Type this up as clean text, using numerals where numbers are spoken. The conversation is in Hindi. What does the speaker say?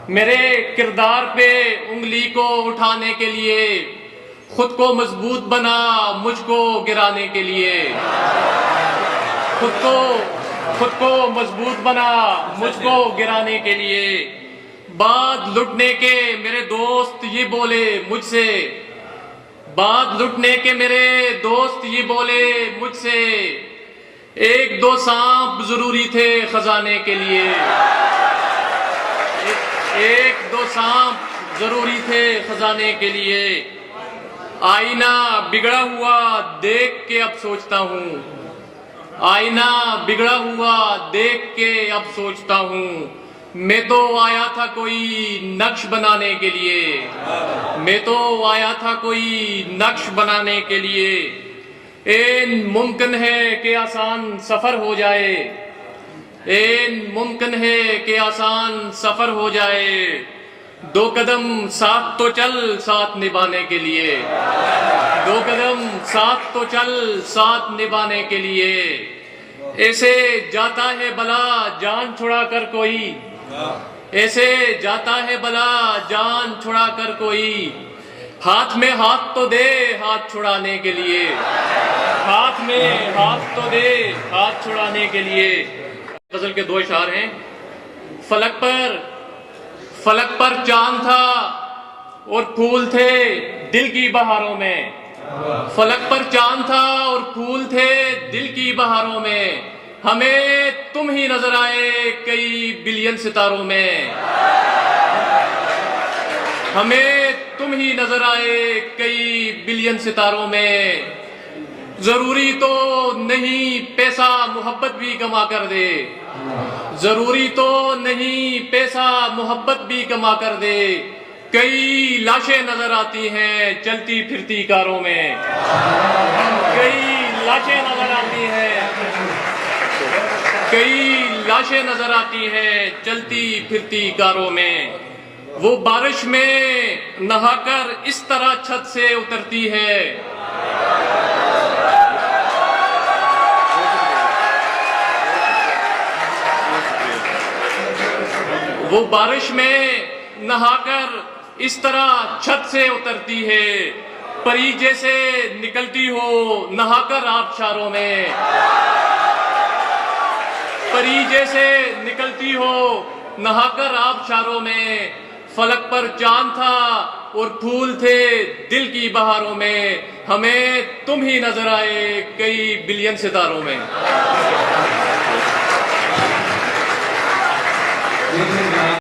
मेरे किरदार पे उंगली को उठाने के लिए, खुद को मजबूत बना मुझको गिराने के लिए। खुद को मजबूत बना मुझको गिराने के लिए। बाद लुटने के मेरे दोस्त ये बोले मुझसे, बाद लुटने के मेरे दोस्त ये बोले मुझसे, एक दो सांप जरूरी थे खजाने के लिए। एक दो सांप जरूरी थे खजाने के लिए। आईना बिगड़ा हुआ देख के अब सोचता हूँ, आईना बिगड़ा हुआ देख के अब सोचता हूँ, मैं तो आया था कोई नक्श बनाने के लिए। मैं तो आया था कोई नक्श बनाने के लिए। एन मुमकिन है कि आसान सफर हो जाए, एन मुमकिन है कि आसान सफर हो जाए। दो कदम साथ तो चल साथ निभाने के लिए। दो कदम साथ तो चल साथ निभाने के लिए। ऐसे जाता है भला जान छुड़ा कर कोई, ऐसे जाता है भला जान छुड़ा कर कोई। हाथ में हाथ तो दे हाथ छुड़ाने के लिए। हाथ में हाथ तो दे हाथ छुड़ाने के लिए। गजल के दो इशार हैं। फलक पर चांद था और फूल थे दिल की बहारों में। फलक पर चांद था और फूल थे दिल की बहारों में। हमें तुम ही नजर आए कई बिलियन सितारों में। हमें तुम ही नजर आए कई बिलियन सितारों में। जरूरी तो नहीं पैसा मोहब्बत भी कमा कर दे। जरूरी तो नहीं पैसा मोहब्बत भी कमा कर दे। कई लाशें नजर आती हैं चलती फिरती कारों में। कई लाशें नजर आती हैं, कई लाशें नजर आती हैं चलती फिरती कारों में। वो बारिश में नहाकर इस तरह छत से उतरती है। वो बारिश में नहाकर इस तरह छत से उतरती है। परी जैसे निकलती हो नहाकर आबशारों में। परी जैसे निकलती हो नहाकर आबशारों में। फलक पर चांद था और फूल थे दिल की बहारों में। हमें तुम ही नजर आए कई बिलियन सितारों में।